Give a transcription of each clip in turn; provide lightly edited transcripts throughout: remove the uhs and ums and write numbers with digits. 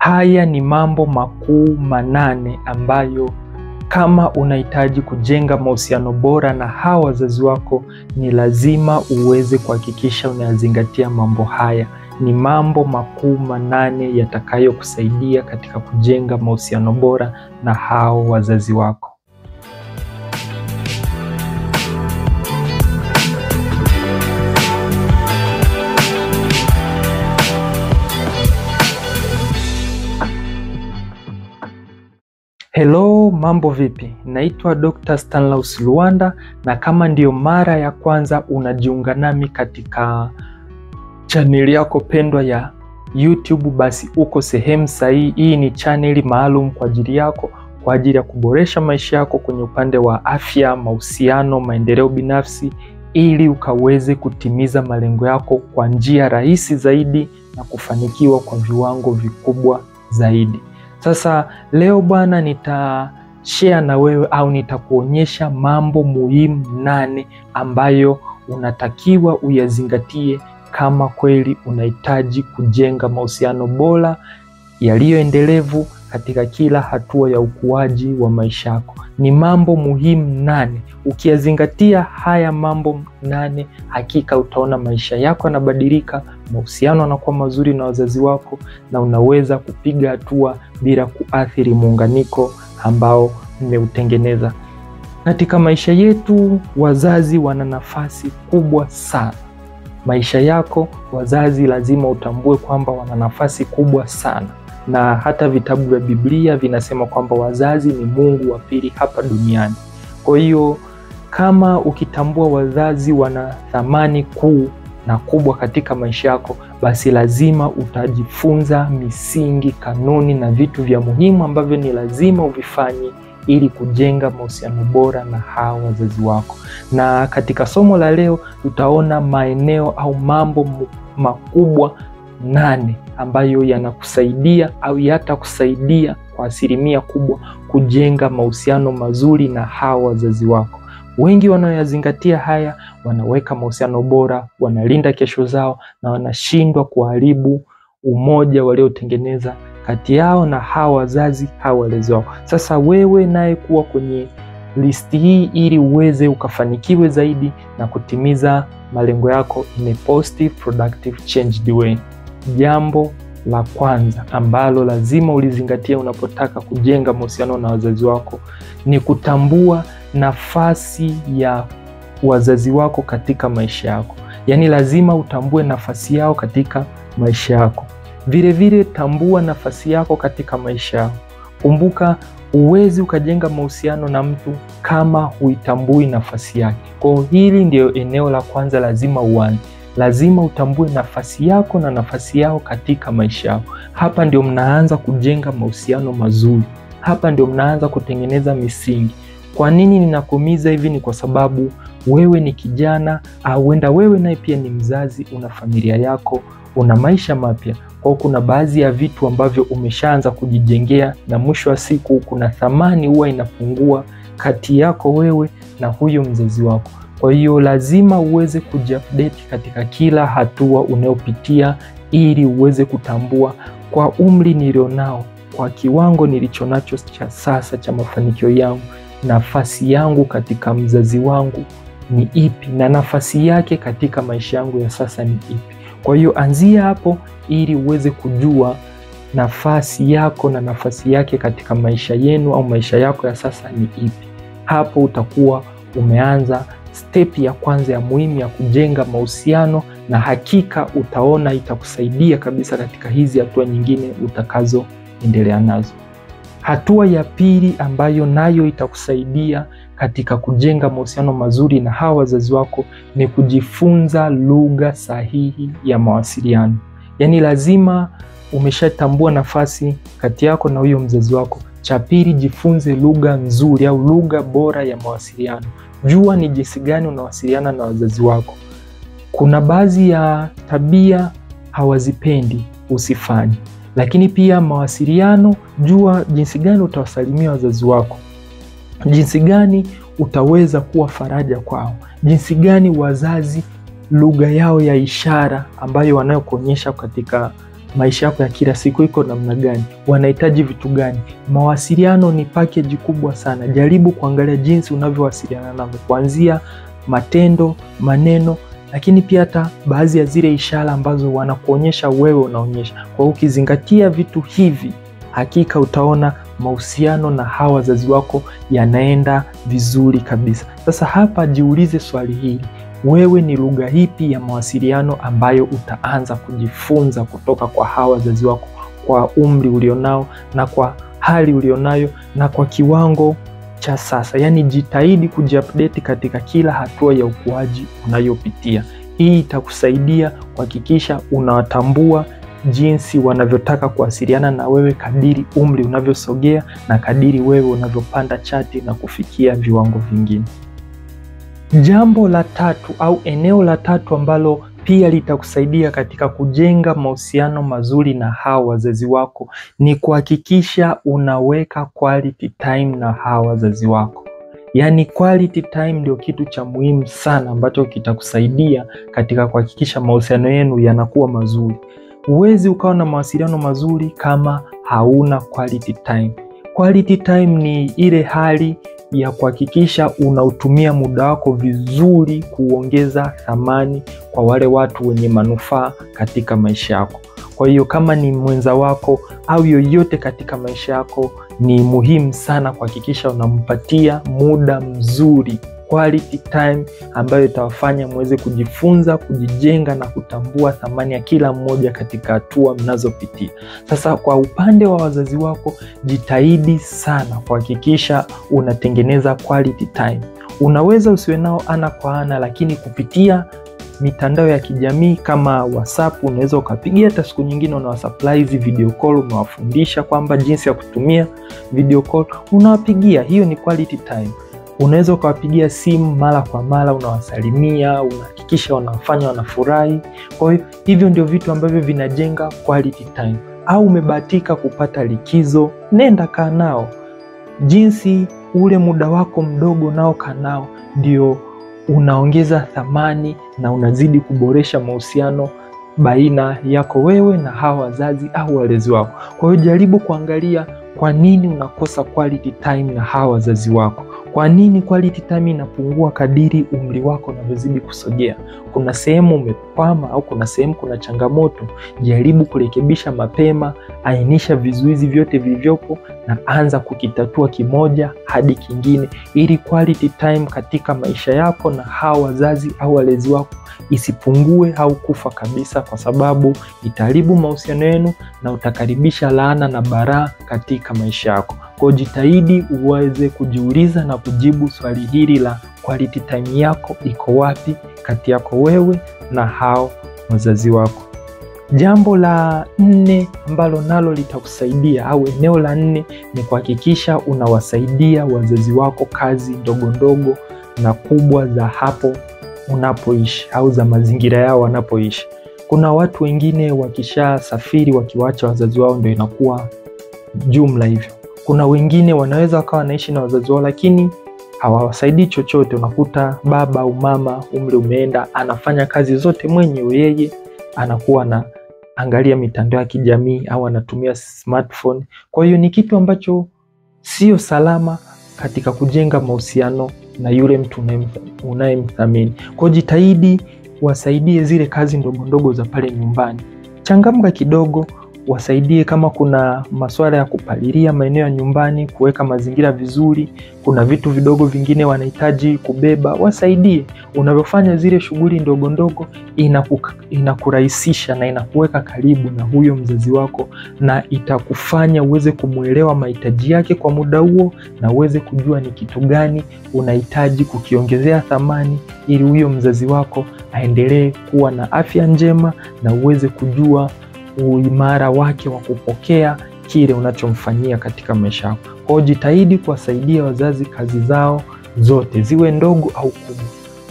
Haya ni mambo makuu manane ambayo kama unahitaji kujenga mahusiano bora na hawa wazazi wako, ni lazima uweze kuhakikisha unayazingatia mambo haya. Ni mambo makuu manane yatakayokusaidia katika kujenga mahusiano bora na hao wazazi wako. Hello, mambo vipi? Naitwa Dr. Stanislaus Luanda, na kama ndiyo mara ya kwanza unajiunga nami katika channel yako pendwa ya YouTube, basi uko sehemu sahihi. Hii ni channel maalum kwa ajili yako, kwa ajili ya kuboresha maisha yako kwenye upande wa afya, mahusiano, maendeleo binafsi, ili ukaweze kutimiza malengo yako kwa njia rahisi zaidi na kufanikiwa kwa viwango vikubwa zaidi. Sasa leo bwana, nitashare na wewe au nitakuonyesha mambo muhimu 8 ambayo unatakiwa uyazingatie kama kweli unahitaji kujenga mahusiano bora yaliyoendelevu katika kila hatua ya ukuaji wa maisha yako. Ni mambo muhimu 8. Ukiyazingatia haya mambo 8, hakika utaona maisha yako yanabadilika, mahusiano yanakuwa mazuri na wazazi wako, na unaweza kupiga hatua bila kuathiri muunganiko ambao mmeutengeneza. Katika maisha yetu, wazazi wana nafasi kubwa sana. Maisha yako, wazazi lazima utambue kwamba wana nafasi kubwa sana. Na hata vitabu vya Biblia vinasema kwamba wazazi ni Mungu wa pili hapa duniani. Kwa hiyo kama ukitambua wazazi wana thamani kuu na kubwa katika maisha yako, basi lazima utajifunza misingi, kanuni na vitu vya muhimu ambavyo ni lazima uvifanye ili kujenga mahusiano bora na hawa wazazi wako. Na katika somo la leo tutaona maeneo au mambo makubwa 8 ambayo yanakusaidia au yatakusaidia kwa asilimia kubwa kujenga mahusiano mazuri na hawa wazazi wako. Wengi wanaoyazingatia haya wanaweka mahusiano bora, wanalinda kesho zao, na wanashindwa kuharibu umoja waliotengeneza kati yao na hawa wazazi, hawa walezi wao. Sasa wewe naye kuwa kwenye listi hii ili uweze ukafanikiwe zaidi na kutimiza malengo yako in a positive, productive, changed way. Jambo la kwanza ambalo lazima ulizingatia unapotaka kujenga mahusiano na wazazi wako ni kutambua nafasi ya wazazi wako katika maisha yako. Yaani lazima utambue nafasi yao katika maisha yako. Vile vile tambua nafasi yako katika maisha yao. Kumbuka, huwezi ukajenga mahusiano na mtu kama huitambui nafasi yake. Kwa hili ndio eneo la kwanza lazima uanze. Lazima utambue nafasi yako na nafasi yao katika maisha yao. Hapa ndio mnaanza kujenga mahusiano mazuri. Hapa ndio mnaanza kutengeneza misingi. Kwa nini ninakuumiza hivi? Ni kwa sababu wewe ni kijana, au huenda wewe naye pia ni mzazi, una familia yako, una maisha mapya. Kwa kuna baadhi ya vitu ambavyo umeshaanza kujijengea, na mwisho wa siku kuna thamani huwa inapungua kati yako wewe na huyo mzazi wako. Kwa hiyo lazima uweze kujiupdate katika kila hatua unayopitia ili uweze kutambua, kwa umri nilionao, kwa kiwango nilichonacho cha sasa cha mafanikio yangu, nafasi yangu katika mzazi wangu ni ipi na nafasi yake katika maisha yangu ya sasa ni ipi. Kwa hiyo anzia hapo ili uweze kujua nafasi yako na nafasi yake katika maisha yenu au maisha yako ya sasa ni ipi. Hapo utakuwa umeanza step ya kwanza ya muhimu ya kujenga mahusiano, na hakika utaona itakusaidia kabisa katika hizi hatua nyingine utakazoendelea nazo. Hatua ya pili ambayo nayo itakusaidia katika kujenga mahusiano mazuri na hawa wazazi wako ni kujifunza lugha sahihi ya mawasiliano. Yaani lazima umeshatambua nafasi kati yako na huyo mzazi wako. Cha pili, jifunze lugha nzuri au lugha bora ya mawasiliano. Jua ni jinsi gani unawasiliana na wazazi wako. Kuna baadhi ya tabia hawazipendi, usifanye. Lakini pia mawasiliano, jua jinsi gani utawasalimia wazazi wako. Jinsi gani utaweza kuwa faraja kwao. Jinsi gani wazazi lugha yao ya ishara ambayo wanayokuonyesha katika maisha yako ya kila siku iko namna gani, wanahitaji vitu gani. Mawasiliano ni package kubwa sana. Jaribu kuangalia jinsi unavyowasiliana nao, kuanzia matendo, maneno, lakini pia hata baadhi ya zile ishara ambazo wanakuonyesha wewe unaonyesha. Kwa ukizingatia vitu hivi, hakika utaona mahusiano na hawa wazazi wako yanaenda vizuri kabisa. Sasa hapa jiulize swali hili: wewe ni lugha ipi ya mawasiliano ambayo utaanza kujifunza kutoka kwa hawa wazazi wako, kwa umri ulionao na kwa hali ulionayo na kwa kiwango cha sasa? Yani jitahidi kujiupdate katika kila hatua ya ukuaji unayopitia. Hii itakusaidia kuhakikisha unawatambua jinsi wanavyotaka kuwasiliana na wewe kadiri umri unavyosogea na kadiri wewe unavyopanda chati na kufikia viwango vingine. Jambo la tatu au eneo la tatu ambalo pia litakusaidia katika kujenga mahusiano mazuri na hawa wazazi wako ni kuhakikisha unaweka quality time na hawa wazazi wako. Yani quality time ndio kitu cha muhimu sana ambacho kitakusaidia katika kuhakikisha mahusiano yenu yanakuwa mazuri. Huwezi ukawa na mawasiliano mazuri kama hauna quality time. Quality time ni ile hali ya kuhakikisha unautumia muda wako vizuri kuongeza thamani kwa wale watu wenye manufaa katika maisha yako. Kwa hiyo kama ni mwenza wako au yoyote katika maisha yako, ni muhimu sana kuhakikisha unampatia muda mzuri, quality time ambayo itawafanya muweze kujifunza, kujijenga na kutambua thamani ya kila mmoja katika hatua mnazopitia. Sasa kwa upande wa wazazi wako, jitahidi sana kuhakikisha unatengeneza quality time. Unaweza usiwe nao ana kwa ana, lakini kupitia mitandao ya kijamii kama WhatsApp unaweza ukapigia. Hata siku nyingine unawasurprise video call, unawafundisha kwamba jinsi ya kutumia video call, unawapigia. Hiyo ni quality time. Unaweza ukawapigia simu mara kwa mara, unawasalimia, unahakikisha wanafanya wanafurahi. Kwa hiyo hivyo ndio vitu ambavyo vinajenga quality time. Au umebahatika kupata likizo, nenda kaa nao. Jinsi ule muda wako mdogo nao kaa nao, ndio unaongeza thamani na unazidi kuboresha mahusiano baina yako wewe na hawa wazazi au walezi wako. Kwa hiyo jaribu kuangalia kwa nini unakosa quality time na hawa wazazi wako. Kwa nini quality time inapungua kadiri umri wako unavyozidi kusogea? Kuna sehemu umekwama au kuna sehemu kuna changamoto, jaribu kurekebisha mapema, ainisha vizuizi vyote vilivyopo na anza kukitatua kimoja hadi kingine, ili quality time katika maisha yako na hawa wazazi au walezi wako isipungue au kufa kabisa, kwa sababu itaharibu mahusiano yenu na utakaribisha laana na baraa katika maisha yako. Kwa jitahidi uweze kujiuliza na kujibu swali hili la quality time yako iko wapi kati yako wewe na hao wazazi wako. Jambo la 4 ambalo nalo litakusaidia au eneo la 4 ni kuhakikisha unawasaidia wazazi wako kazi ndogo ndogo na kubwa za hapo unapoishi au za mazingira yao wanapoishi. Kuna watu wengine wakisha safiri wakiwaacha wazazi wao ndio inakuwa jumla hivyo. Kuna wengine wanaweza wakawa wanaishi na wazazi wao lakini hawawasaidii chochote. Unakuta baba au mama umri umeenda, anafanya kazi zote mwenyewe yeye, anakuwa na angalia mitandao ya kijamii au anatumia smartphone. Kwa hiyo ni kitu ambacho sio salama katika kujenga mahusiano na yule mtu unayemthamini. Kwa jitahidi wasaidie zile kazi ndogo ndogo za pale nyumbani. Changamka kidogo, wasaidie kama kuna masuala ya kupalilia maeneo ya nyumbani, kuweka mazingira vizuri, kuna vitu vidogo vingine wanahitaji kubeba, wasaidie. Unavyofanya zile shughuli ndogo ndogo inakurahisisha na inakuweka karibu na huyo mzazi wako, na itakufanya uweze kumuelewa mahitaji yake kwa muda huo na uweze kujua ni kitu gani unahitaji kukiongezea thamani ili huyo mzazi wako aendelee kuwa na afya njema na uweze kujua uimara wake wa kupokea kile unachomfanyia katika maisha yako. Kwa jitahidi kuwasaidia wazazi kazi zao zote, ziwe ndogo au kubwa.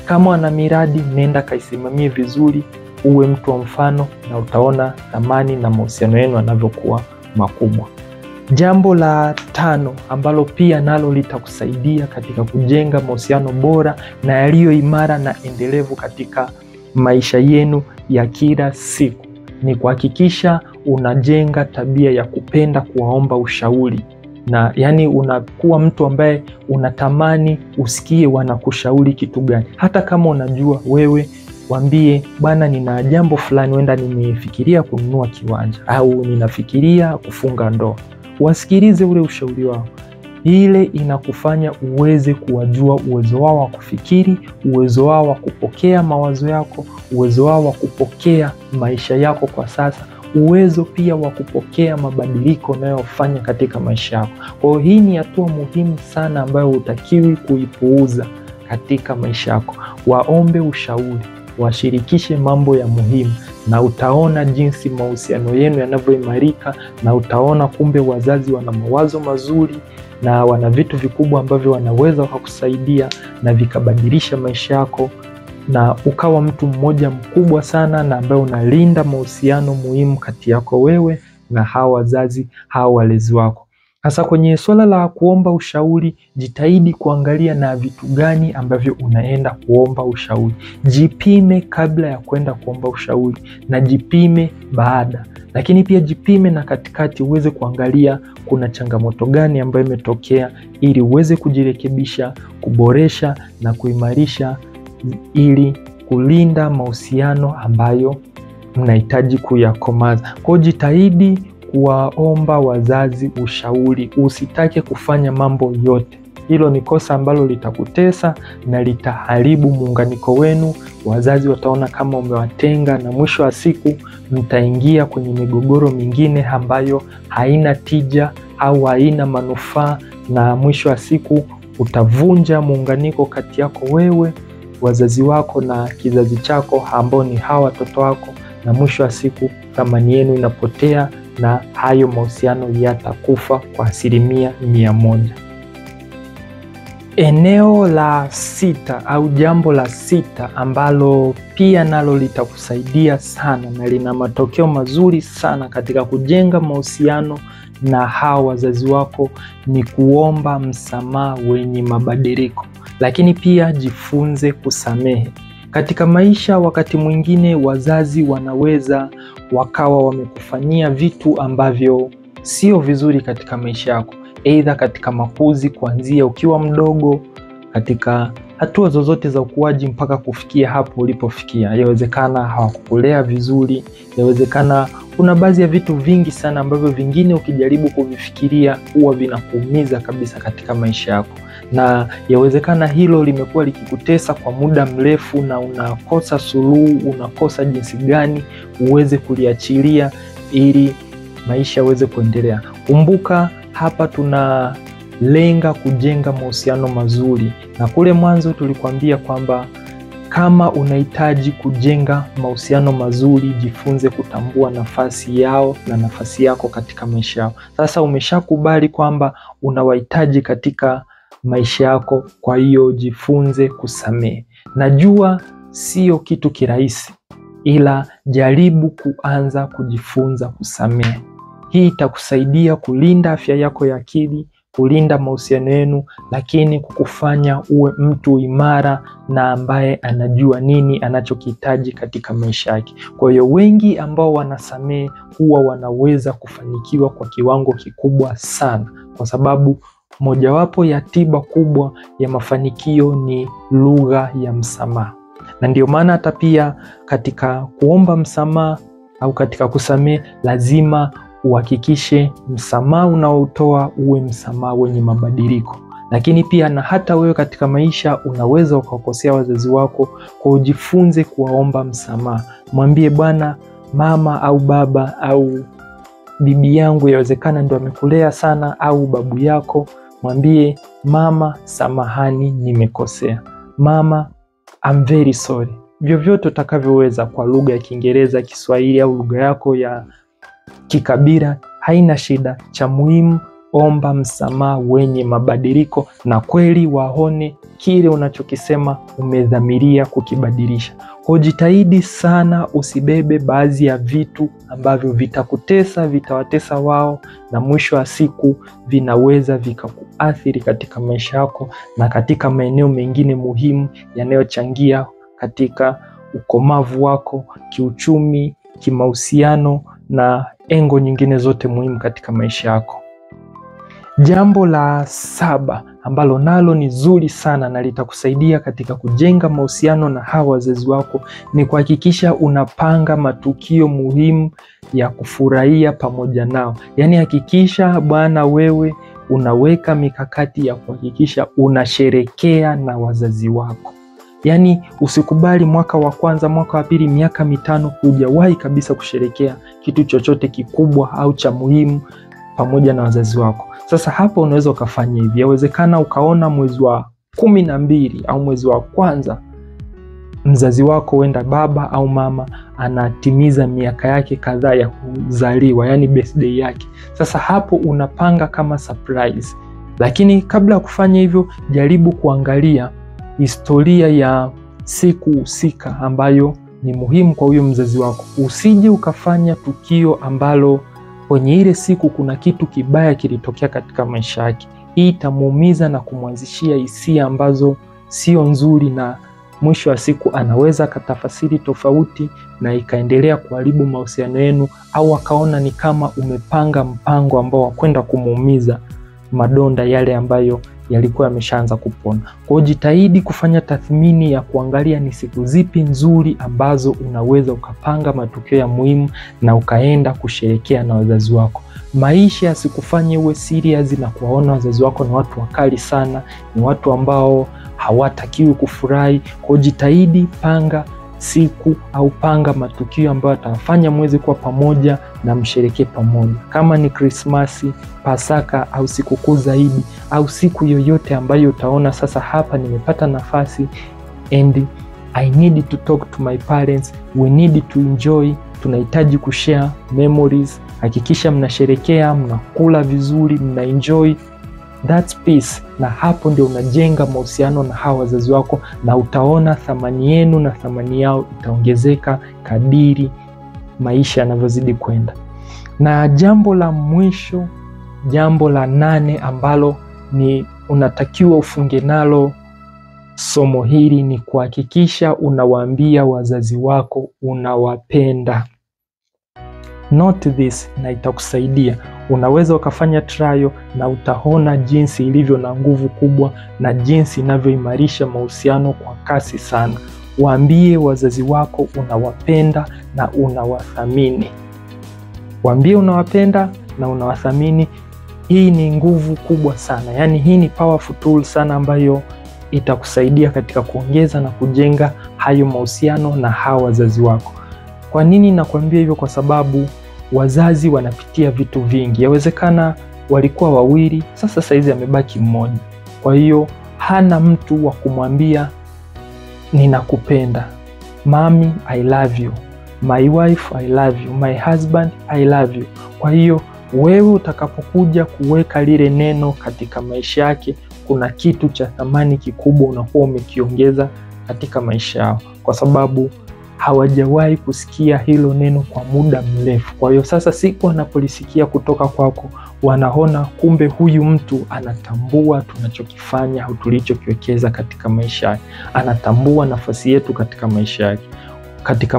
Kama wana miradi, nenda kaisimamie vizuri, uwe mtu wa mfano na utaona thamani na mahusiano yenu yanavyokuwa makubwa. Jambo la 5 ambalo pia nalo litakusaidia katika kujenga mahusiano bora na yaliyo imara na endelevu katika maisha yenu ya kila siku ni kuhakikisha unajenga tabia ya kupenda kuwaomba ushauri, na yani unakuwa mtu ambaye unatamani usikie wanakushauri kitu gani. Hata kama unajua wewe, waambie bwana, nina jambo fulani, wenda nimefikiria kununua kiwanja au ninafikiria kufunga ndoa. Wasikilize ule ushauri wao. Ile inakufanya uweze kuwajua uwezo wao wa kufikiri, uwezo wao wa kupokea mawazo yako, uwezo wao wa kupokea maisha yako kwa sasa, uwezo pia wa kupokea mabadiliko unayofanya katika maisha yako. Kwa hiyo hii ni hatua muhimu sana ambayo hutakiwi kuipuuza katika maisha yako. Waombe ushauri, washirikishe mambo ya muhimu, na utaona jinsi mahusiano yenu yanavyoimarika, na utaona kumbe wazazi wana mawazo mazuri na wana vitu vikubwa ambavyo wanaweza kukusaidia na vikabadilisha maisha yako, na ukawa mtu mmoja mkubwa sana na ambaye unalinda mahusiano muhimu kati yako wewe na hawa wazazi, hawa walezi wako. Hasa kwenye swala la kuomba ushauri, jitahidi kuangalia na vitu gani ambavyo unaenda kuomba ushauri. Jipime kabla ya kwenda kuomba ushauri na jipime baada. Lakini pia jipime na katikati, uweze kuangalia kuna changamoto gani ambayo imetokea, ili uweze kujirekebisha, kuboresha na kuimarisha, ili kulinda mahusiano ambayo mnahitaji kuyakomaza. Kwa jitahidi kuwaomba wazazi ushauri, usitake kufanya mambo yote. Hilo ni kosa ambalo litakutesa na litaharibu muunganiko wenu. Wazazi wataona kama umewatenga, na mwisho wa siku mtaingia kwenye migogoro mingine ambayo haina tija au haina manufaa, na mwisho wa siku utavunja muunganiko kati yako wewe, wazazi wako na kizazi chako ambao ni hawa watoto wako, na mwisho wa siku thamani yenu inapotea na hayo mahusiano yatakufa kwa 100%. Eneo la 6 au jambo la 6 ambalo pia nalo litakusaidia sana na lina matokeo mazuri sana katika kujenga mahusiano na hawa wazazi wako ni kuomba msamaha wenye mabadiliko. Lakini pia jifunze kusamehe. Katika maisha wakati mwingine wazazi wanaweza wakawa wamekufanyia vitu ambavyo sio vizuri katika maisha yako, aidha katika makuzi, kuanzia ukiwa mdogo, katika hatua zozote za ukuaji mpaka kufikia hapo ulipofikia. Yawezekana hawakukulea vizuri, yawezekana kuna baadhi ya vitu vingi sana ambavyo vingine ukijaribu kuvifikiria huwa vinakuumiza kabisa katika maisha yako, na yawezekana hilo limekuwa likikutesa kwa muda mrefu na unakosa suluhu, unakosa jinsi gani uweze kuliachilia ili maisha yaweze kuendelea. Kumbuka hapa tunalenga kujenga mahusiano mazuri, na kule mwanzo tulikwambia kwamba kama unahitaji kujenga mahusiano mazuri, jifunze kutambua nafasi yao na nafasi yako katika maisha yao. Sasa umeshakubali kwamba unawahitaji katika maisha yako, kwa hiyo jifunze kusamehe. Najua sio kitu kirahisi, ila jaribu kuanza kujifunza kusamehe. Hii itakusaidia kulinda afya yako ya akili, kulinda mahusiano yenu, lakini kukufanya uwe mtu imara na ambaye anajua nini anachokihitaji katika maisha yake. Kwa hiyo wengi ambao wanasamehe huwa wanaweza kufanikiwa kwa kiwango kikubwa sana, kwa sababu mojawapo ya tiba kubwa ya mafanikio ni lugha ya msamaha. Na ndio maana hata pia katika kuomba msamaha au katika kusamehe lazima uhakikishe msamaha unaotoa uwe msamaha wenye mabadiliko. Lakini pia na hata wewe katika maisha unaweza ukakosea wazazi wako, kwa ujifunze kuwaomba msamaha. Mwambie bwana, mama au baba au bibi yangu yawezekana ndo amekulea sana, au babu yako, mwambie mama, samahani nimekosea. Mama, I'm very sorry. Vyovyote utakavyoweza kwa lugha ya Kiingereza, Kiswahili au lugha yako ya kikabila, haina shida. Cha muhimu, omba msamaha wenye mabadiliko, na kweli waone kile unachokisema umedhamiria kukibadilisha. Kwa jitahidi sana usibebe baadhi ya vitu ambavyo vitakutesa, vitawatesa wao, na mwisho wa siku vinaweza vikakuathiri katika maisha yako na katika maeneo mengine muhimu yanayochangia katika ukomavu wako kiuchumi, kimahusiano na engo nyingine zote muhimu katika maisha yako. Jambo la 7 ambalo nalo ni zuri sana na litakusaidia katika kujenga mahusiano na hawa wazazi wako ni kuhakikisha unapanga matukio muhimu ya kufurahia pamoja nao. Yaani hakikisha bwana wewe unaweka mikakati ya kuhakikisha unasherekea na wazazi wako. Yaani usikubali mwaka wa kwanza, mwaka wa pili, miaka mitano hujawahi kabisa kusherekea kitu chochote kikubwa au cha muhimu pamoja na wazazi wako. Sasa hapo unaweza ukafanya hivi. Yawezekana ukaona mwezi wa 12 au mwezi wa kwanza mzazi wako, wenda baba au mama, anatimiza miaka yake kadhaa ya kuzaliwa, yani birthday yake. Sasa hapo unapanga kama surprise. Lakini kabla ya kufanya hivyo, jaribu kuangalia historia ya siku husika ambayo ni muhimu kwa huyo mzazi wako. Usije ukafanya tukio ambalo kwenye ile siku kuna kitu kibaya kilitokea katika maisha yake. Hii itamuumiza na kumwanzishia hisia ambazo sio nzuri, na mwisho wa siku anaweza katafasiri tofauti na ikaendelea kuharibu mahusiano yenu, au akaona ni kama umepanga mpango ambao wakwenda kumuumiza madonda yale ambayo yalikuwa yameshaanza kupona. Kwa hiyo jitahidi kufanya tathmini ya kuangalia ni siku zipi nzuri ambazo unaweza ukapanga matukio ya muhimu na ukaenda kusherekea na wazazi wako. Maisha yasikufanye uwe serious na kuwaona wazazi wako ni watu wakali sana, ni watu ambao hawatakiwi kufurahi. Kwa jitahidi panga siku au panga matukio ambayo atafanya mwezi kuwa pamoja na msherekee pamoja. Kama ni Krismasi, Pasaka au sikukuu zaidi, au siku yoyote ambayo utaona sasa hapa nimepata nafasi and I need to talk to my parents, we need to enjoy, tunahitaji kushare memories. Hakikisha mnasherekea, mnakula vizuri, mna enjoy. That's peace. Na hapo ndio unajenga mahusiano na hawa wazazi wako, na utaona thamani yenu na thamani yao itaongezeka kadiri maisha yanavyozidi kwenda. Na jambo la mwisho, jambo la 8 ambalo ni unatakiwa ufunge nalo somo hili ni kuhakikisha unawaambia wazazi wako unawapenda. Note this na itakusaidia. Unaweza ukafanya trial na utaona jinsi ilivyo na nguvu kubwa na jinsi inavyoimarisha mahusiano kwa kasi sana. Waambie wazazi wako unawapenda na unawathamini. Waambie unawapenda na unawathamini. Hii ni nguvu kubwa sana. Yaani hii ni powerful tool sana ambayo itakusaidia katika kuongeza na kujenga hayo mahusiano na hawa wazazi wako. Kwa nini nakwambia hivyo? Kwa sababu wazazi wanapitia vitu vingi. Yawezekana walikuwa wawili, sasa saizi amebaki mmoja. Kwa hiyo hana mtu wa kumwambia ninakupenda. Mami, I love you. My wife, I love you. My husband, I love you. Kwa hiyo wewe utakapokuja kuweka lile neno katika maisha yake, kuna kitu cha thamani kikubwa unakuwa umekiongeza katika maisha yao, kwa sababu hawajawahi kusikia hilo neno kwa muda mrefu. Kwa hiyo sasa siku wanapolisikia kutoka kwako, wanaona kumbe huyu mtu anatambua tunachokifanya au tulichokiwekeza katika maisha yake. Anatambua nafasi yetu katika maisha yake, katika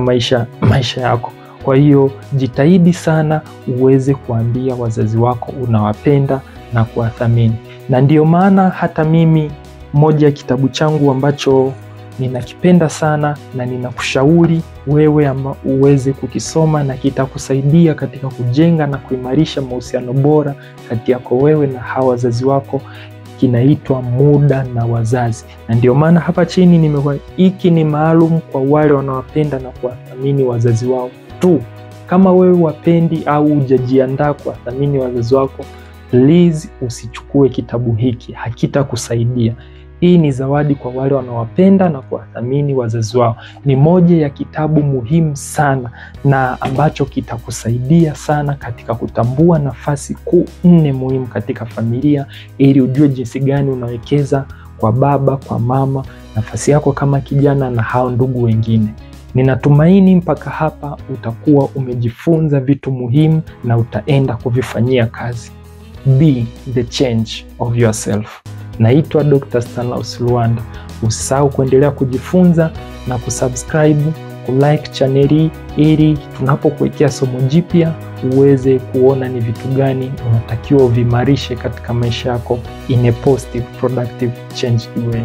maisha yako. Kwa hiyo jitahidi sana uweze kuambia wazazi wako unawapenda na kuwathamini. Na ndiyo maana hata mimi, moja ya kitabu changu ambacho ninakipenda sana na ninakushauri wewe uweze kukisoma, na kitakusaidia katika kujenga na kuimarisha mahusiano bora kati yako wewe na hawa wazazi wako, kinaitwa Muda na Wazazi. Na ndio maana hapa chini nimeweka hiki ni maalum kwa wale wanaowapenda na kuwathamini wazazi wao tu. Kama wewe wapendi au hujajiandaa kuwathamini wazazi wako, please usichukue kitabu hiki, hakitakusaidia. Hii ni zawadi kwa wale wanaowapenda na kuwathamini wazazi wao. Ni moja ya kitabu muhimu sana na ambacho kitakusaidia sana katika kutambua nafasi kuu 4 muhimu katika familia, ili ujue jinsi gani unawekeza kwa baba, kwa mama, nafasi yako kama kijana na hao ndugu wengine. Ninatumaini mpaka hapa utakuwa umejifunza vitu muhimu na utaenda kuvifanyia kazi. Be the change of yourself. Naitwa Dr. Stanislaus Luanda. Usisahau kuendelea kujifunza na kusubscribe kulike channel hii ili tunapokuwekea somo jipya uweze kuona ni vitu gani unatakiwa uvimarishe katika maisha yako in a positive productive changed way.